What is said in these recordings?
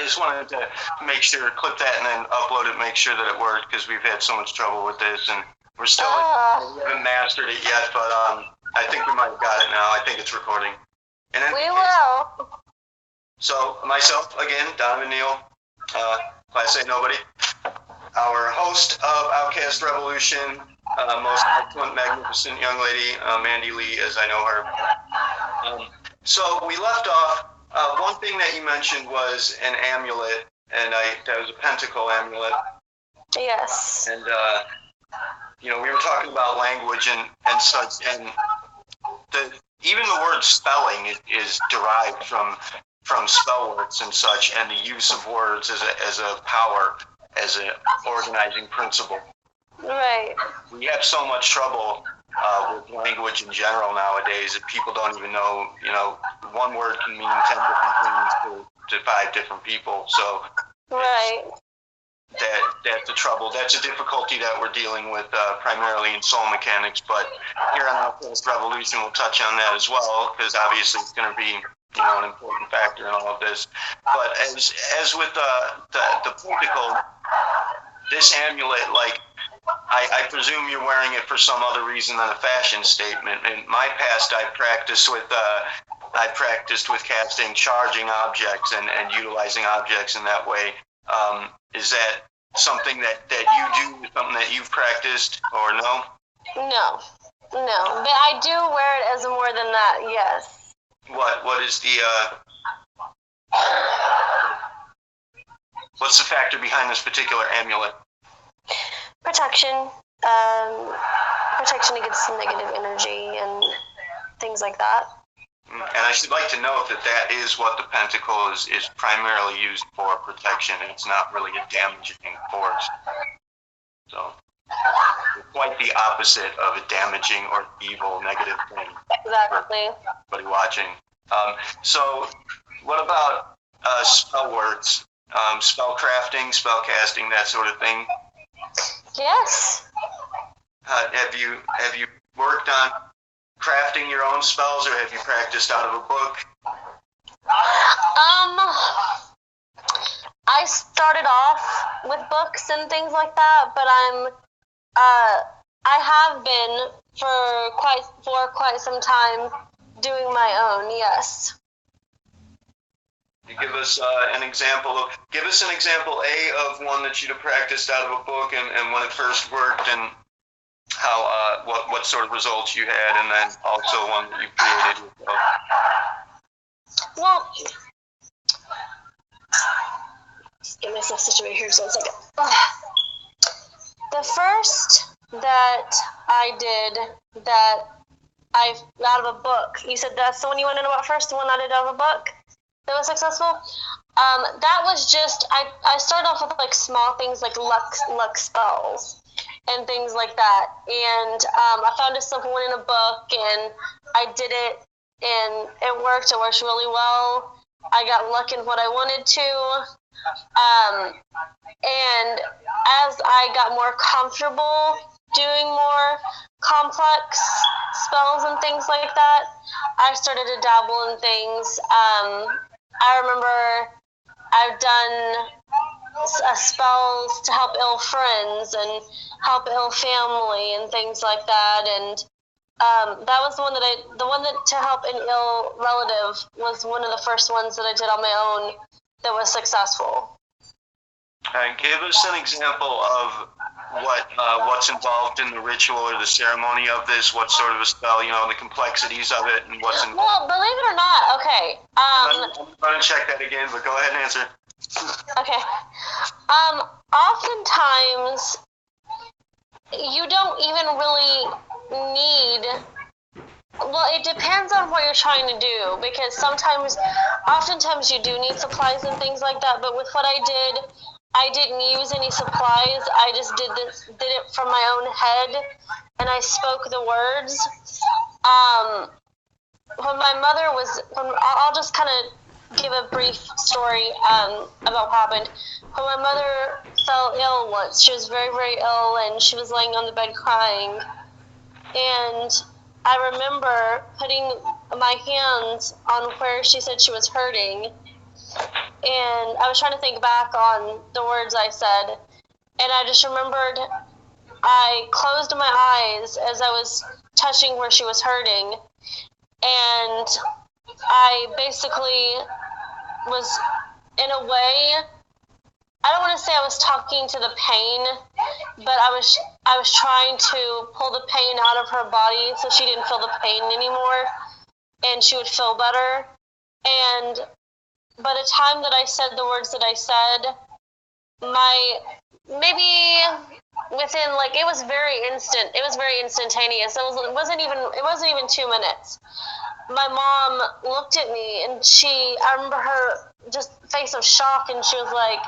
just wanted to make sure, clip that and then upload it, make sure that it worked, because we've had so much trouble with this, and we haven't mastered it yet, but I think we might have got it now. I think it's recording. And then, we will. So, myself, again, Donovan Neal, Class A Nobody, our host of Outcast Revolution, most excellent, magnificent young lady, Mandy Leigh, as I know her. So we left off, one thing that you mentioned was an amulet, and that was a pentacle amulet. Yes. And, we were talking about language and such, and even the word spelling is derived from spell words and such, and the use of words as a power, as an organizing principle. Right. We have so much trouble with language in general nowadays that people don't even know, one word can mean 10 different things to 5 different people. So right. That's a trouble. That's a difficulty that we're dealing with primarily in soul mechanics, but here on Outcast Revolution we'll touch on that as well, because obviously it's going to be an important factor in all of this. But as with the pentacle, this amulet, I presume you're wearing it for some other reason than a fashion statement. In my past, I practiced with casting charging objects and utilizing objects in that way. Is that something that you do, something that you've practiced, or no? No, but I do wear it as more than that, yes. What is the what's the factor behind this particular amulet? Protection. Protection against negative energy and things like that. And I should like to note that is what the pentacle is primarily used for, protection. It's not really a damaging force. So, it's quite the opposite of a damaging or evil, negative thing. Exactly. For everybody watching. So, what about spell words? Spell crafting, spell casting, that sort of thing? Yes. Have you worked on crafting your own spells, or have you practiced out of a book? I started off with books and things like that, but I have been for quite some time doing my own. Yes. Give us an example A of one that you'd have practiced out of a book, and when it first worked, and how what sort of results you had, and then also one that you created yourself. Well, just get myself situated here for a second. The first that I did out of a book. You said that's the one you want to know about first, the one I did out of a book that was successful? That was just, I started off with small things like luck spells and things like that. And I found a simple one in a book, and I did it, and it worked. It worked really well. I got luck in what I wanted to. And as I got more comfortable doing more complex spells and things like that, I started to dabble in things. I remember I've done spells to help ill friends and help ill family and things like that, and that was the one that to help an ill relative was one of the first ones that I did on my own that was successful. Give us an example of what's involved in the ritual or the ceremony of this. What sort of a spell, the complexities of it, and what's involved. Well, believe it or not, okay. I'm going to check that again, but go ahead and answer. Okay. Oftentimes, you don't even really need. Well, it depends on what you're trying to do, because oftentimes you do need supplies and things like that. But with what I didn't use any supplies. I just did it from my own head, and I spoke the words. When my mother I'll just kind of give a brief story about what happened. When my mother fell ill once, she was very, very ill, and she was laying on the bed crying. And I remember putting my hands on where she said she was hurting, And I was trying to think back on the words I said, and I just remembered I closed my eyes as I was touching where she was hurting, and I basically was, in a way, I don't want to say I was talking to the pain, but I was trying to pull the pain out of her body so she didn't feel the pain anymore, and she would feel better. And by the time that I said the words that I said, maybe within, like, it was very instantaneous. It wasn't even 2 minutes. My mom looked at me, and I remember her just face of shock, and she was like,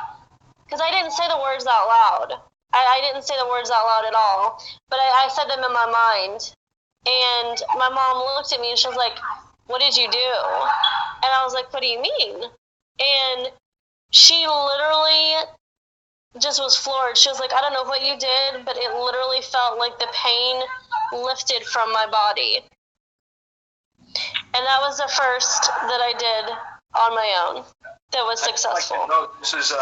because I didn't say the words out loud. I didn't say the words out loud at all, but I said them in my mind. And my mom looked at me, and she was like, "What did you do?" And I was like, "What do you mean?" And she literally just was floored. She was like, "I don't know what you did, but it literally felt like the pain lifted from my body." And that was the first that I did on my own that was successful. I'd like to note, this is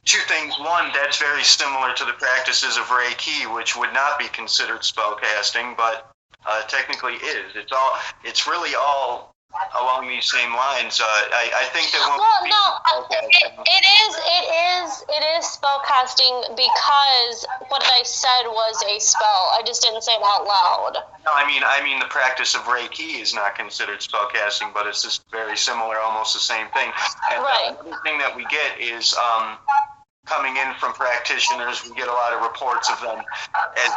two things. One, that's very similar to the practices of Reiki, which would not be considered spellcasting, but technically is. It's really all along these same lines. I think that when it is spellcasting, because what I said was a spell. I just didn't say it out loud. No, I mean the practice of Reiki is not considered spellcasting, but it's just very similar, almost the same thing. And right. Another thing that we get is coming in from practitioners, we get a lot of reports of them. As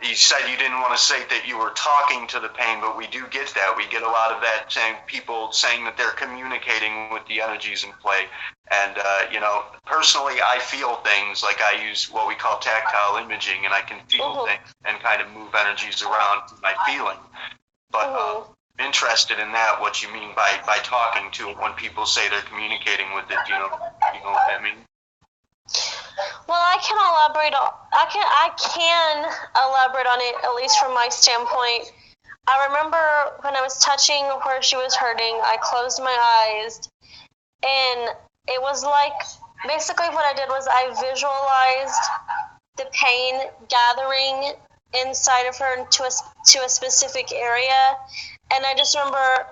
you said, you didn't want to say that you were talking to the pain, but we do get that. We get a lot of that, people saying that they're communicating with the energies in play. And, personally, I feel things, like I use what we call tactile imaging, and I can feel things and kind of move energies around my feeling. But I'm interested in that, what you mean by talking to it when people say they're communicating with it. You know what I mean? Well, I can elaborate on it, at least from my standpoint. I remember when I was touching where she was hurting, I closed my eyes, and it was like, basically what I did was I visualized the pain gathering inside of her to a specific area. And I just remember,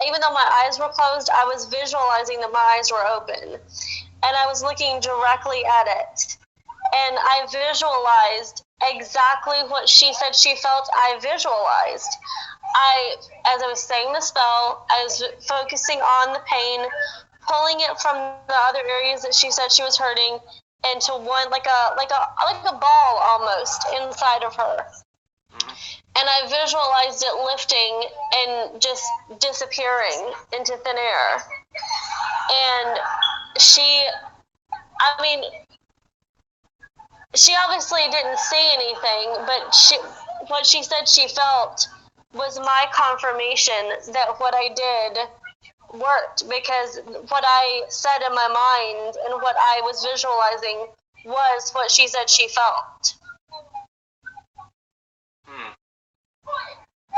even though my eyes were closed, I was visualizing that my eyes were open. And I was looking directly at it. And I visualized exactly what she said she felt. I visualized. As I was saying the spell, I was focusing on the pain, pulling it from the other areas that she said she was hurting into one, like a ball almost inside of her. And I visualized it lifting and just disappearing into thin air. And she obviously didn't see anything, but what she said she felt was my confirmation that what I did worked, because what I said in my mind and what I was visualizing was what she said she felt.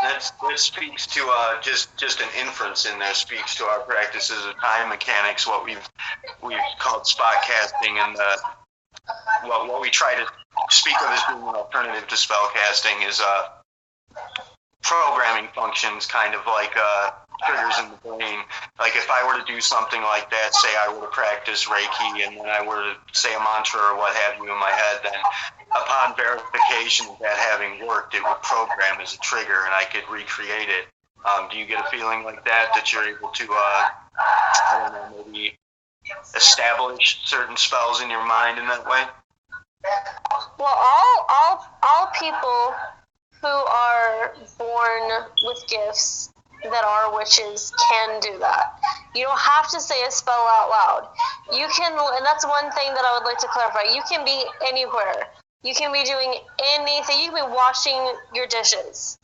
That speaks to just an inference in there, speaks to our practices of time mechanics, what we've called spot casting, and what we try to speak of as being an alternative to spell casting is programming functions, kind of like triggers in the brain. Like if I were to do something like that, say I were to practice Reiki, and then I were to say a mantra or what have you in my head, then upon verification of that having worked, it would program as a trigger, and I could recreate it. Do you get a feeling like that you're able to, I don't know, maybe establish certain spells in your mind in that way? Well, all people who are born with gifts that are witches can do that. You don't have to say a spell out loud. You can, and that's one thing that I would like to clarify. You can be anywhere. You can be doing anything. You can be washing your dishes.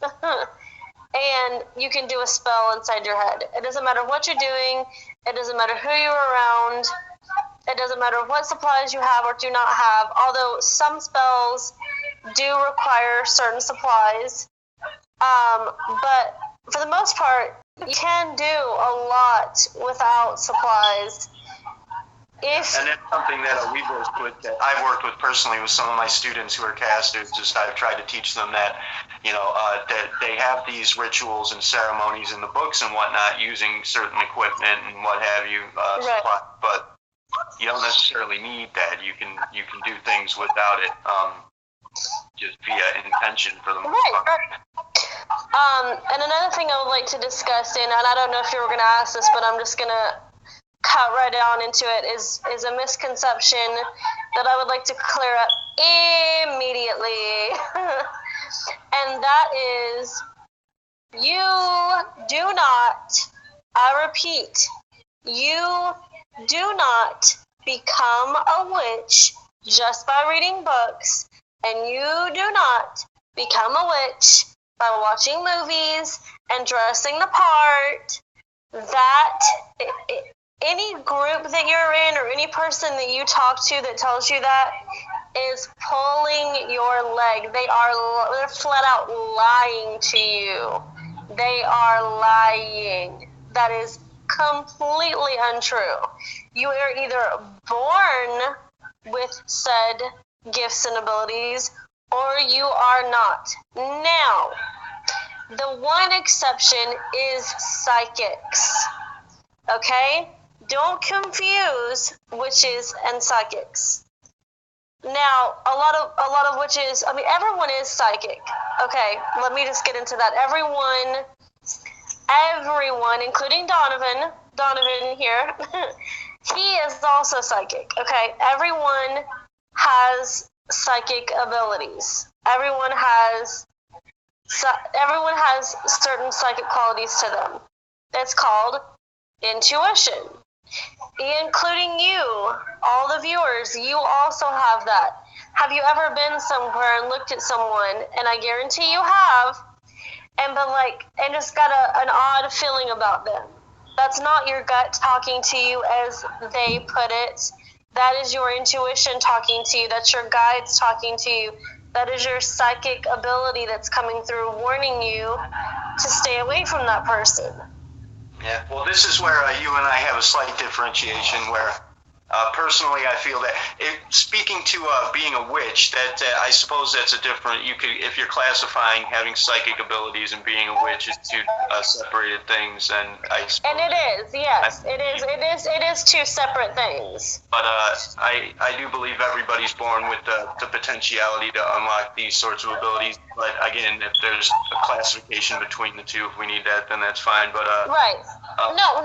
And you can do a spell inside your head. It doesn't matter what you're doing. It doesn't matter who you're around. It doesn't matter what supplies you have or do not have, although some spells do require certain supplies. But for the most part, you can do a lot without supplies. And it's something that we've worked with, that I've worked with personally with some of my students who are casters. Just I've tried to teach them that, that they have these rituals and ceremonies in the books and whatnot, using certain equipment and what have you, supply, but you don't necessarily need that. You can do things without it, just via intention for the most part. And another thing I would like to discuss, and I don't know if you were going to ask this, but I'm just going to cut right down into it, is a misconception that I would like to clear up immediately. And that is, you do not, I repeat, you do not become a witch just by reading books, and you do not become a witch by watching movies and dressing the part. Any group that you're in, or any person that you talk to that tells you that, is pulling your leg. They're flat out lying to you. They are lying. That is completely untrue. You are either born with said gifts and abilities, or you are not. Now, the one exception is psychics. Okay? Don't confuse witches and psychics. Now, a lot of witches, everyone is psychic. Okay, let me just get into that. Everyone, including Donovan here, he is also psychic. Okay, everyone has psychic abilities. Everyone has certain psychic qualities to them. That's called intuition. Including you, all the viewers, you also have that. Have you ever been somewhere and looked at someone, and I guarantee you have, and just got an odd feeling about them? That's not your gut talking to you, as they put it. That is your intuition talking to you. That's your guides talking to you. That is your psychic ability that's coming through, warning you to stay away from that person. Yeah, well, this is where you and I have a slight differentiation, where personally I feel that speaking to being a witch, that I suppose that's a different, if you're classifying having psychic abilities and being a witch as two separated things, and I suppose. And it is, yes, it is two separate things. But I do believe everybody's born with the potentiality to unlock these sorts of abilities. But again, if there's a classification between the two, if we need that, then that's fine. But right. No,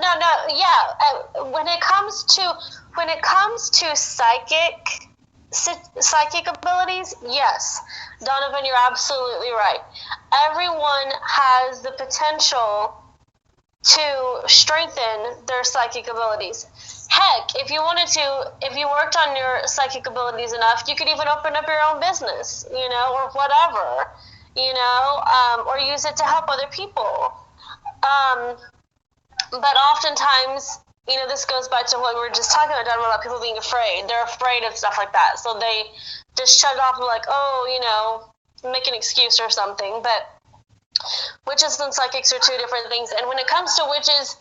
yeah. When it comes to psychic abilities, yes, Donovan, you're absolutely right. Everyone has the potential to strengthen their psychic abilities. Heck, if you worked on your psychic abilities enough, you could even open up your own business, or whatever, or use it to help other people. But oftentimes, this goes back to what we were just talking about people being afraid. They're afraid of stuff like that. So they just shut it off and make an excuse or something. But witches and psychics are two different things. And when it comes to witches,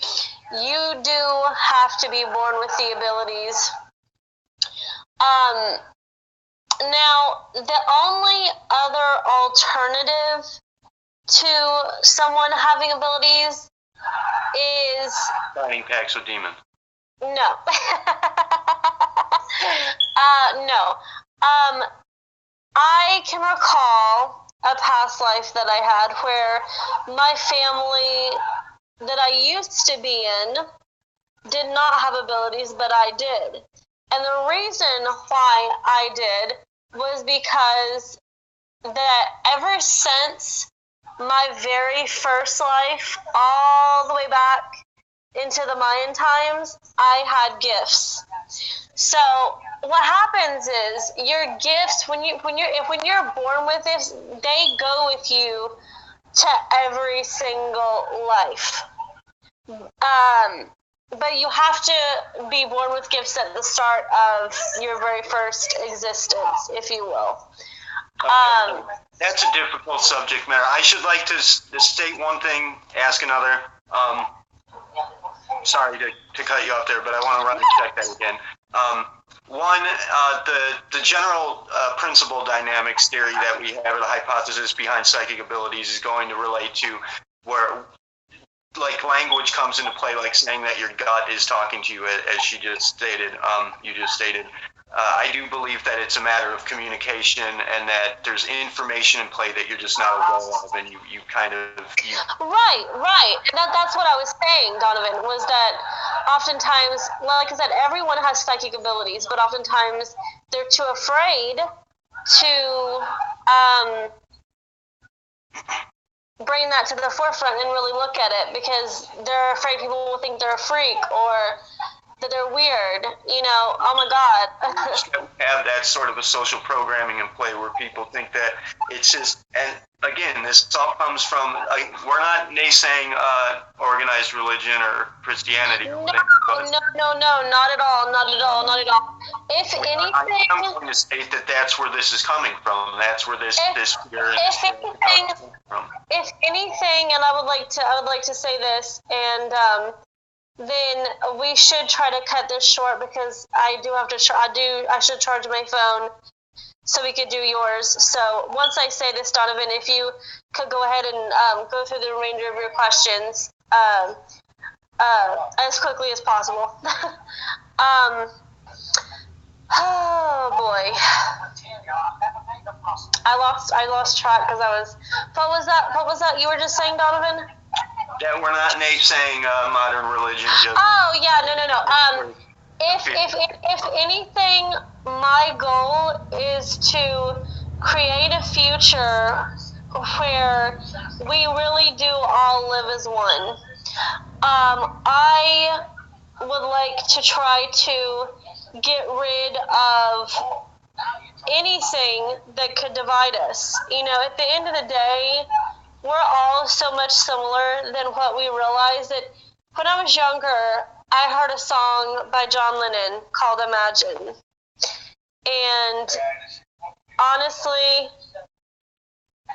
you do have to be born with the abilities. Now, the only other alternative to someone having abilities is fighting packs with demons. No. No. I can recall a past life that I had where my family that I used to be in did not have abilities, but I did. And the reason why I did was because that ever since my very first life, all the way back into the Mayan times, I had gifts. So what happens is your gifts, when you're born with this, they go with you to every single life. But you have to be born with gifts at the start of your very first existence, if you will. Okay. That's a difficult subject matter. I should like to state one thing, ask another. Sorry to cut you off there, but I want to run and check that again. One, the general principle dynamics theory that we have, or the hypothesis behind psychic abilities, is going to relate to where, like, language comes into play, like saying that your gut is talking to you, as she just stated. You just stated. I do believe that it's a matter of communication, and that there's information in play that you're just not aware of, and you kind of... Right. And that's what I was saying, Donovan, was that oftentimes, like I said, everyone has psychic abilities, but oftentimes they're too afraid to bring that to the forefront and really look at it, because they're afraid people will think they're a freak, or that they're weird, oh my God. Have that sort of a social programming in play where people think that it's just, and again, this all comes from, we're not naysaying organized religion or Christianity or whatever. No, not at all. If anything, I'm going to state that that's where this is coming from. That's where this fear is coming from. If anything, and I would like to say this, and then we should try to cut this short, because I should charge my phone so we could do yours. So once I say this, Donovan, if you could go ahead and go through the remainder of your questions as quickly as possible. Oh boy, I lost track because I was. What was that you were just saying, Donovan? That we're not naysaying modern religion. Just No. If anything, my goal is to create a future where we really do all live as one. I would like to try to get rid of anything that could divide us. At the end of the day, we're all so much similar than what we realize. That when I was younger, I heard a song by John Lennon called Imagine. And honestly,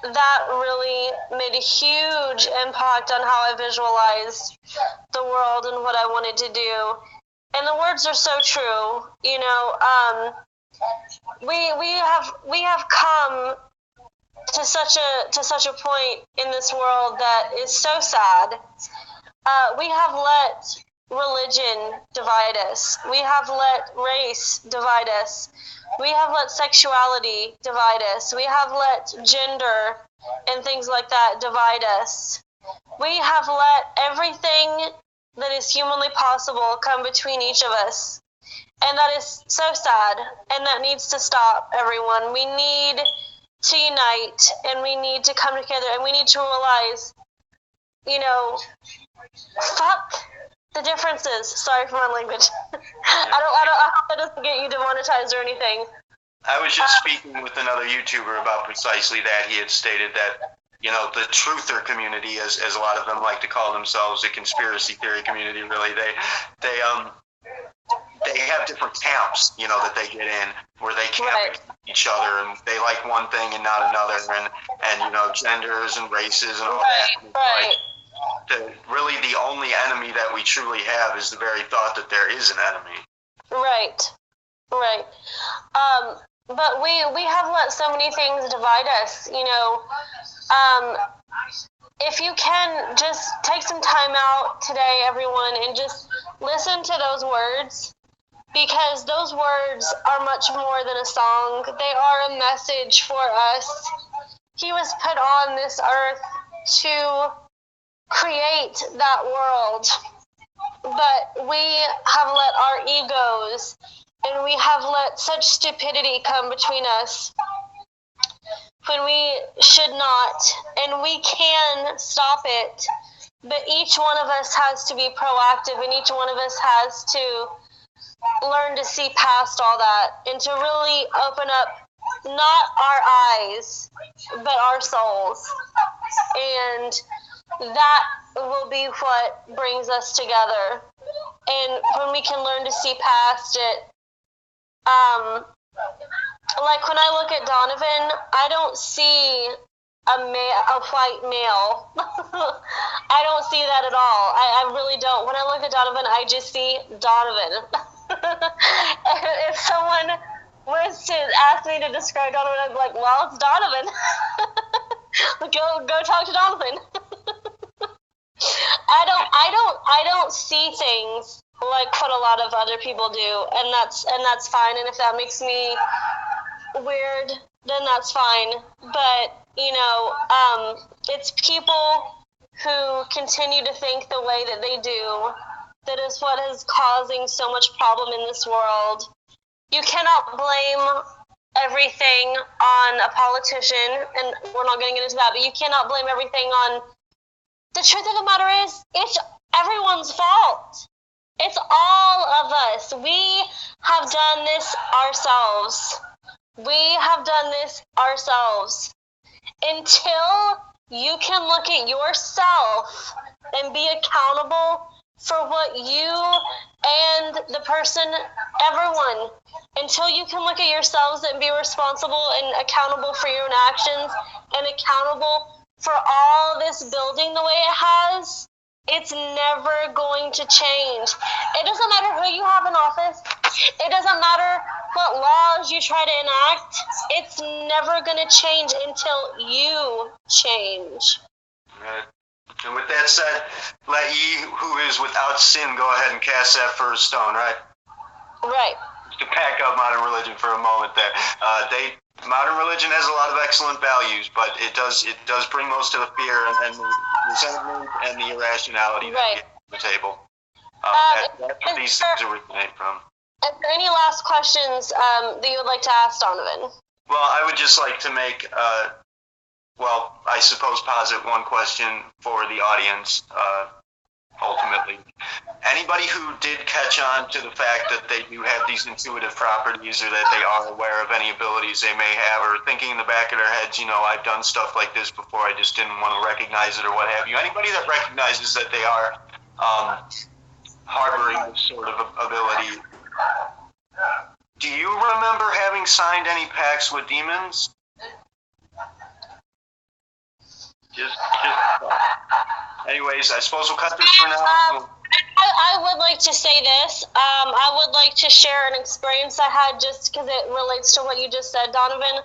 that really made a huge impact on how I visualized the world and what I wanted to do. And the words are so true. We have come to such a point in this world that is so sad. We have let religion divide us. We have let race divide us. We have let sexuality divide us. We have let gender and things like that divide us. We have let everything that is humanly possible come between each of us. And that is so sad, and that needs to stop, everyone. We need to unite, and we need to come together, and we need to realize, fuck the differences. Sorry for my language. I hope that doesn't get you demonetized or anything. I was just speaking with another YouTuber about precisely that. He had stated that, the truther community, as a lot of them like to call themselves, the conspiracy theory community, really, they have different camps, that they get in, where they camp each other, and they like one thing and not another, and genders and races and all that. Right. Really the only enemy that we truly have is the very thought that there is an enemy. Right. But we have let so many things divide us, if you can, just take some time out today, everyone, and just listen to those words, because those words are much more than a song. They are a message for us. He was put on this earth to create that world, but we have let our egos and we have let such stupidity come between us when we should not, and we can stop it, but each one of us has to be proactive, and each one of us has to learn to see past all that and to really open up not our eyes but our souls, and that will be what brings us together. And when we can learn to see past it, like when I look at Donovan, I don't see a white male. I don't see that at all. I really don't. When I look at Donovan, I just see Donovan. If someone was to ask me to describe Donovan, I'd be like, well, it's Donovan. Go talk to Donovan. I don't see things like what a lot of other people do, and that's fine. And if that makes me weird, then that's fine. But it's people who continue to think the way that they do that is what is causing so much problem in this world. You cannot blame everything on a politician, and we're not going to get into that, but you cannot blame everything on. The truth of the matter is, it's everyone's fault. It's all of us. We have done this ourselves. We have done this ourselves. Until you can look at yourself and be accountable for what you and the person, everyone, until you can look at yourselves and be responsible and accountable for your own actions and accountable for all this building the way it has, it's never going to change. It doesn't matter who you have in office. It doesn't matter what laws you try to enact. It's never going to change until you change. Right. And with that said, let ye who is without sin go ahead and cast that first stone, right? Right. To back up modern religion for a moment there. Modern religion has a lot of excellent values, but it does bring most of the fear and the resentment and the irrationality that get to the table. That's where these things originate from. Are there any last questions that you would like to ask Donovan? Well, I would just like to make, I suppose posit one question for the audience, ultimately. Anybody who did catch on to the fact that they do have these intuitive properties or that they are aware of any abilities they may have or thinking in the back of their heads, I've done stuff like this before, I just didn't want to recognize it or what have you. Anybody that recognizes that they are harboring this sort of ability, do you remember having signed any pacts with demons? Just anyways, I suppose we'll cut this for now. I would like to say this. I would like to share an experience I had just because it relates to what you just said, Donovan.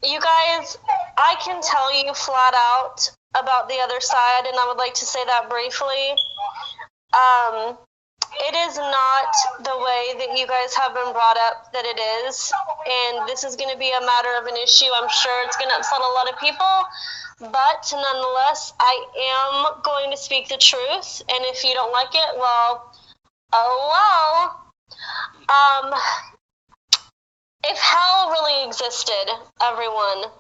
You guys, I can tell you flat out about the other side, and I would like to say that briefly. It is not the way that you guys have been brought up that it is, and this is going to be a matter of an issue. I'm sure it's going to upset a lot of people, but nonetheless, I am going to speak the truth, and if you don't like it, well, oh well. If hell really existed, everyone,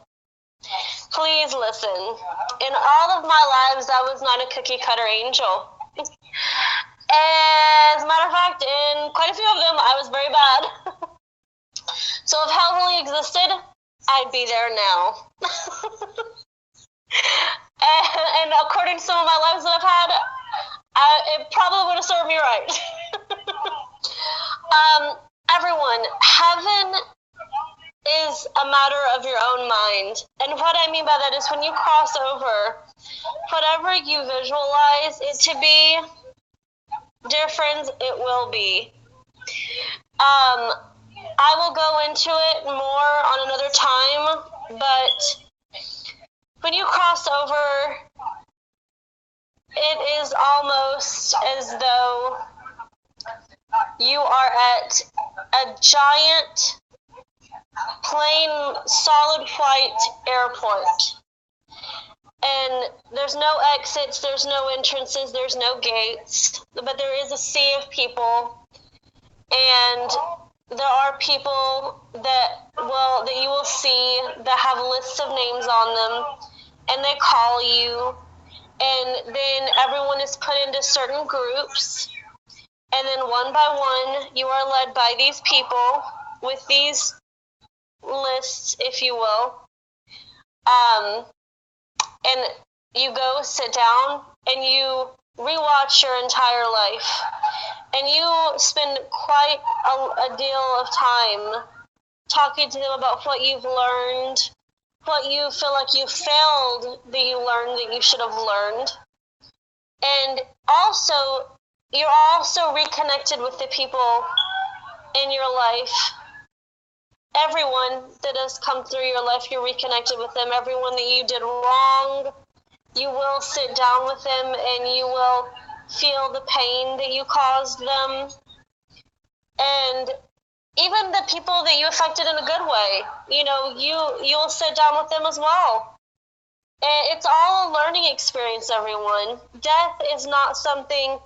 please listen. In all of my lives, I was not a cookie-cutter angel. As a matter of fact, in quite a few of them, I was very bad. So if hell really existed, I'd be there now. and according to some of my lives that I've had, it probably would have served me right. Everyone, heaven is a matter of your own mind. And what I mean by that is when you cross over, whatever you visualize it to be, dear friends, it will be. I will go into it more on another time, but when you cross over, it is almost as though you are at a giant, plain, solid white airport. And there's no exits, there's no entrances, there's no gates, but there is a sea of people, and there are people that you will see that have lists of names on them, and they call you, and then everyone is put into certain groups, and then one by one you are led by these people with these lists, if you will. And you go sit down and you rewatch your entire life, and you spend quite a deal of time talking to them about what you've learned, what you feel like you failed that you learned that you should have learned. And also, you're also reconnected with the people in your life. Everyone that has come through your life, you're reconnected with them. Everyone that you did wrong, you will sit down with them and you will feel the pain that you caused them. And even the people that you affected in a good way, you'll sit down with them as well. And it's all a learning experience, everyone. Death is not something,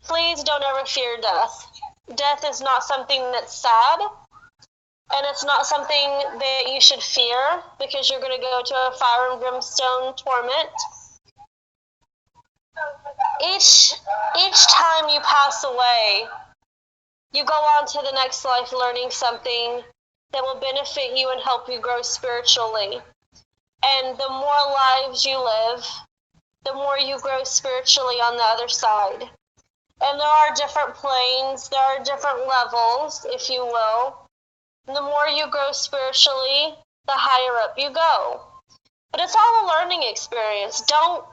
please don't ever fear death. Death is not something that's sad, and it's not something that you should fear because you're going to go to a fire and brimstone torment. Each time you pass away, you go on to the next life learning something that will benefit you and help you grow spiritually. And the more lives you live, the more you grow spiritually on the other side. And there are different planes, there are different levels, if you will. And the more you grow spiritually, the higher up you go. But it's all a learning experience. Don't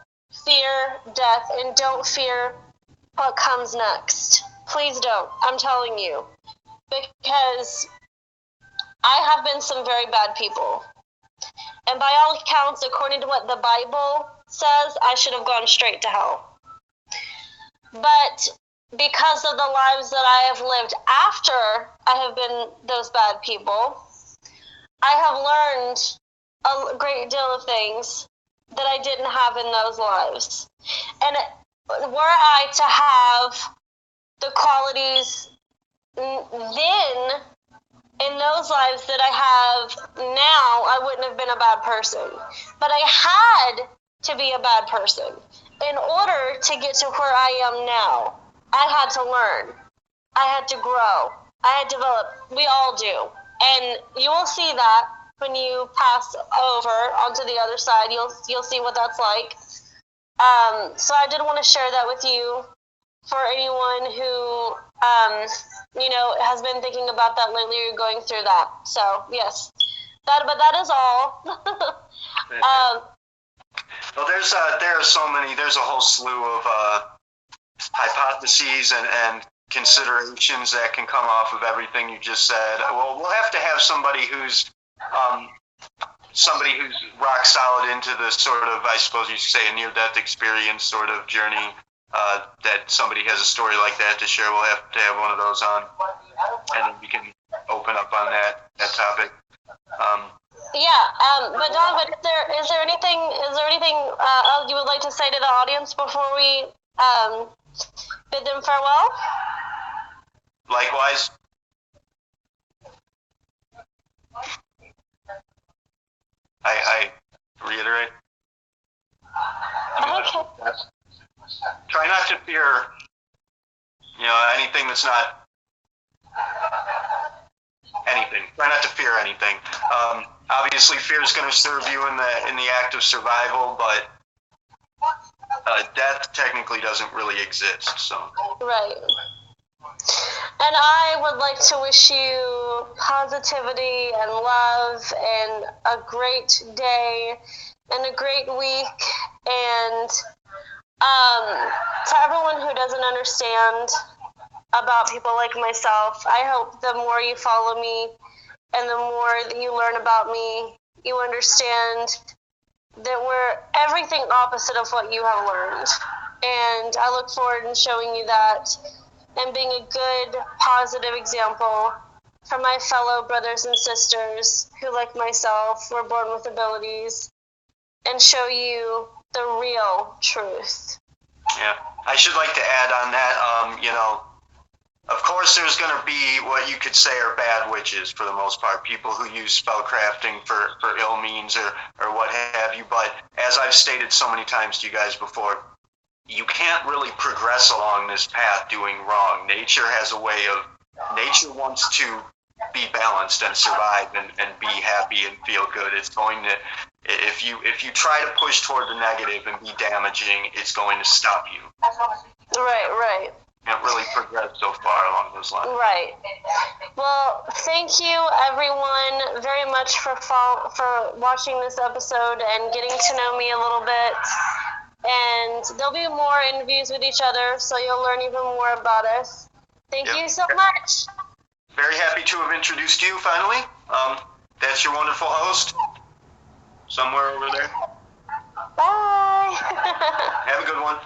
fear death and don't fear what comes next. Please don't. I'm telling you. Because I have been some very bad people. And by all accounts, according to what the Bible says, I should have gone straight to hell. But because of the lives that I have lived after I have been those bad people, I have learned a great deal of things that I didn't have in those lives. And were I to have the qualities then in those lives that I have now, I wouldn't have been a bad person. But I had to be a bad person in order to get to where I am now. I had to learn. I had to grow. I had to develop. We all do. And you will see that when you pass over onto the other side. You'll see what that's like. So I did want to share that with you for anyone who has been thinking about that lately or going through that. So yes, but that is all. Well, there are so many. There's a whole slew of hypotheses and considerations that can come off of everything you just said. Well, we'll have to have somebody who's rock solid into the sort of, I suppose you could say, a near-death experience sort of journey. That somebody has a story like that to share. We'll have to have one of those on, and then we can open up on that topic. But Don, is there anything else you would like to say to the audience before we bid them farewell? Likewise. I reiterate. Okay. Try not to fear, anything that's not anything. Try not to fear anything. Obviously, fear is going to serve you in the act of survival, but death technically doesn't really exist. So. Right. And I would like to wish you positivity and love and a great day and a great week. And to everyone who doesn't understand about people like myself, I hope the more you follow me and the more that you learn about me, you understand that we're everything opposite of what you have learned. And I look forward to showing you that and being a good, positive example for my fellow brothers and sisters who, like myself, were born with abilities, and show you the real truth. Yeah, I should like to add on that, of course there's going to be what you could say are bad witches for the most part, people who use spellcrafting for ill means or what have you, but as I've stated so many times to you guys before, you can't really progress along this path doing wrong. Nature wants to be balanced and survive and be happy and feel good. It's going to, if you try to push toward the negative and be damaging, it's going to stop you. Right. haven't really progressed so far along those lines. Right. Well, thank you everyone very much for watching this episode and getting to know me a little bit. And there'll be more interviews with each other, so you'll learn even more about us. Thank you so much. Very happy to have introduced you finally. That's your wonderful host, somewhere over there. Bye. Have a good one.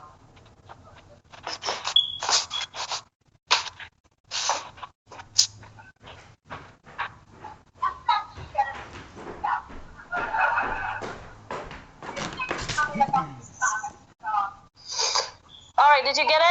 All right, did you get it?